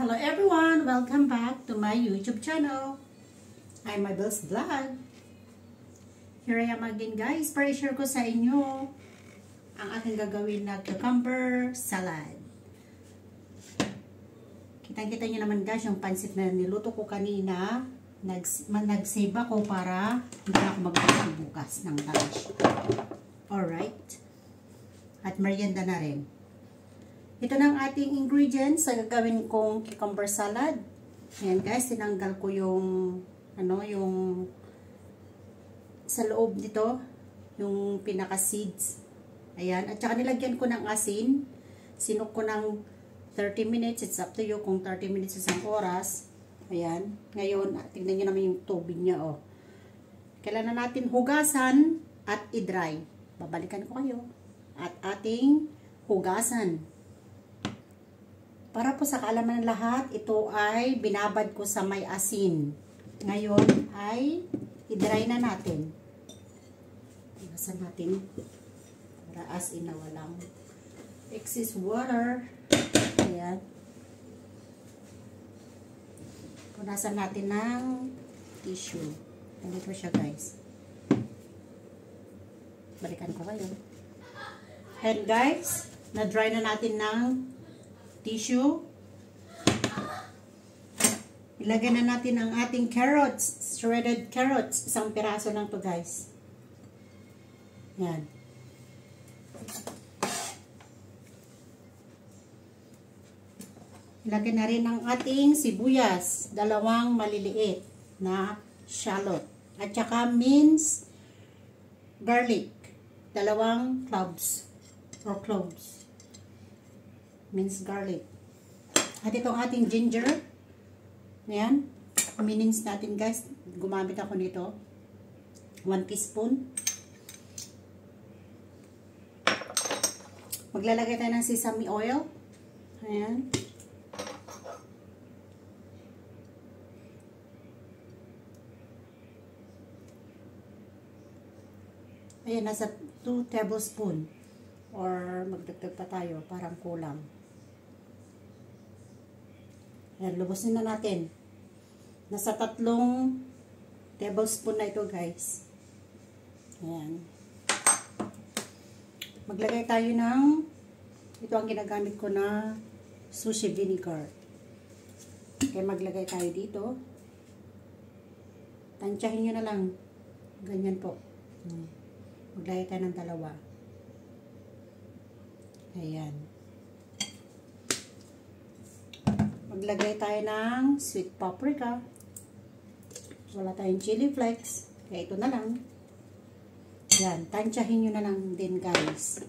Hello everyone! Welcome back to my YouTube channel. I'm Mabel's Vlog. Here I am again guys para i-share ko sa inyo ang aking gagawin na cucumber salad. Kitang-kita nyo naman guys yung pansit na niluto ko kanina. Nag-save ako para hindi na ako magbukas bukas ng lunch. Alright. At merienda na rin. Ito na ang ating ingredients sa gagawin kong cucumber salad. Ayan guys, tinanggal ko yung yung sa loob nito, yung pinaka seeds. Ayan, at saka nilagyan ko ng asin. Sinok ko ng 30 minutes, it's up to you kung 30 minutes isang oras. Ayan, ngayon, tingnan nyo naman yung tubig niya, oh. Kailangan natin hugasan at i-dry. Babalikan ko kayo. At ating hugasan. Para po sa kaalaman ng lahat, ito ay binabad ko sa may asin. Ngayon ay i-dry na natin. Hugasan natin para as in na walang excess water. Ayan. Punasan natin ng tissue. Ganito siya guys. Balikan ko kayo. And guys, na-dry na natin ng tissue. Ilagay na natin ang ating carrots, shredded carrots. Isang piraso lang to guys. Yan. Ilagay na rin ang ating sibuyas, 2 maliliit na shallot. At saka minced garlic, 2 cloves or cloves. Minced garlic. At itong ating ginger. Ayan. Minins natin guys. Gumamit ako nito. 1 teaspoon. Maglalagay tayo ng sesame oil. Ayan. Ayan, nasa 2 tablespoon. Or magdagdag pa tayo. Parang kulang. Ayan, lubusin na natin. Nasa 3 tablespoon na ito guys. Ayan. Maglagay tayo ng, ito ang ginagamit ko na sushi vinegar. Kaya maglagay tayo dito. Tansyahin nyo na lang. Ganyan po. Maglagay tayo ng 2. Ayan. Maglagay tayo ng sweet paprika. Wala tayong chili flakes. Kaya ito na lang. Yan. Tansyahin nyo na lang din guys.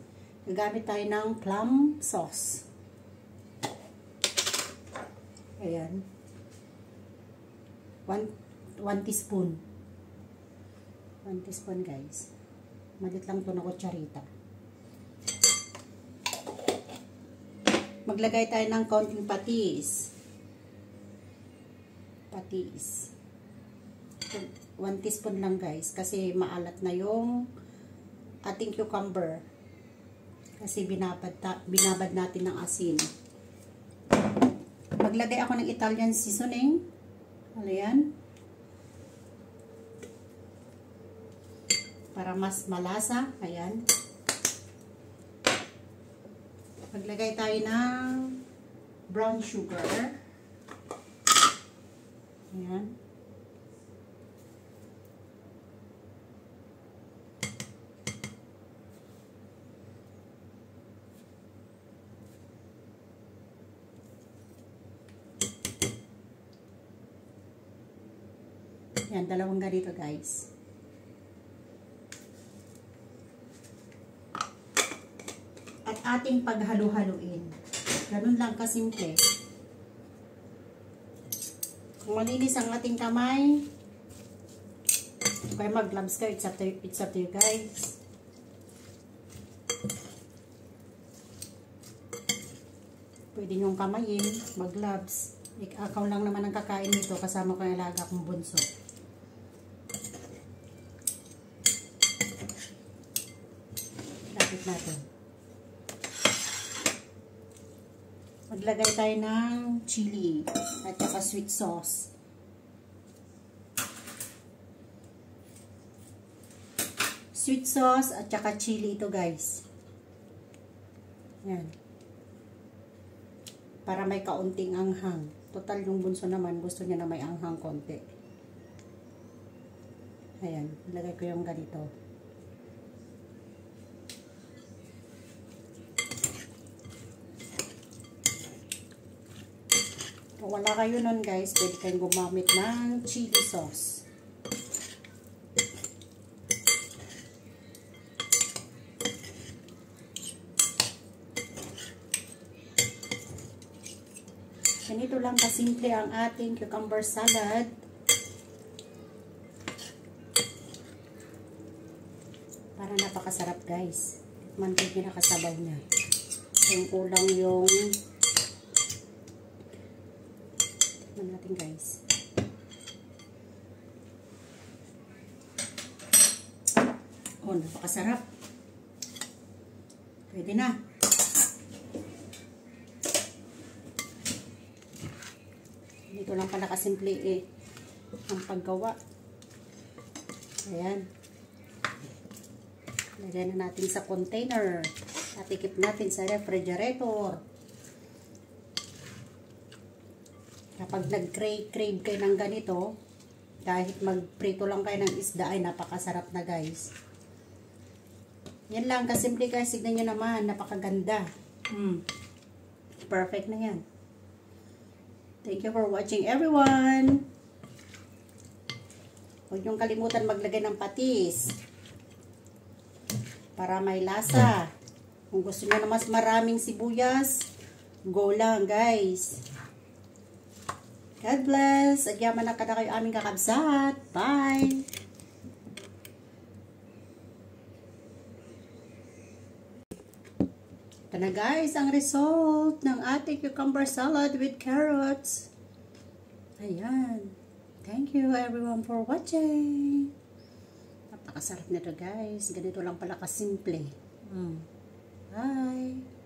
Gagamit tayo ng plum sauce. Ayan. 1 teaspoon. 1 teaspoon guys. Malit lang ito na kutsarita. Maglagay tayo ng konting patis. Patis. 1 teaspoon lang guys. Kasi maalat na yung ating cucumber. Kasi binabad natin ng asin. Maglagay ako ng Italian seasoning. Ayan. Para mas malasa. Ayan. Maglagay tayo ng brown sugar. Ayan. Ayan, 2 ganito guys. At ating paghalo-haluin. Ganun lang kasimple. Kung malinis ang ating kamay, kaya mag-gloves kayo, it's up to you guys. Pwede nyong kamayin, mag-gloves. Ikaw lang naman ang kakain nito kasama ko yung alaga kong bunso. Lapit natin. Maglagay tayo ng chili at saka sweet sauce. Sweet sauce at saka chili ito guys. Yan. Para may kaunting anghang. Total yung bunso naman, gusto niya na may anghang konti. Ayan, ilagay ko yung ganito. Kung wala kayo nun guys, pwede kayong gumamit ng chili sauce. Ganito lang kasimple ang ating cucumber salad. Para napakasarap guys. Mantig na kasabaw niya. Yung kulang yung tignan natin guys. Oh, napakasarap. Pwede na. Dito lang pala kasimple ang paggawa. Ayan. Lagay na natin sa container. Tatikip natin sa refrigerator. Kapag nag-crave kayo ng ganito, kahit magprito lang kayo ng isda ay napakasarap na guys. Yan lang kasimple guys. Signan nyo naman. Napakaganda. Perfect na yan. Thank you for watching everyone. Huwag niyong kalimutan maglagay ng patis para may lasa. Kung gusto niyo na mas maraming sibuyas, go lang guys. God bless. Agyaman na kada kayo aming kakabsat. Bye. Ito na guys, ang result ng ating cucumber salad with carrots. Ayan. Thank you everyone for watching. Napakasarap nito guys. Ganito lang pala kasimple. Bye.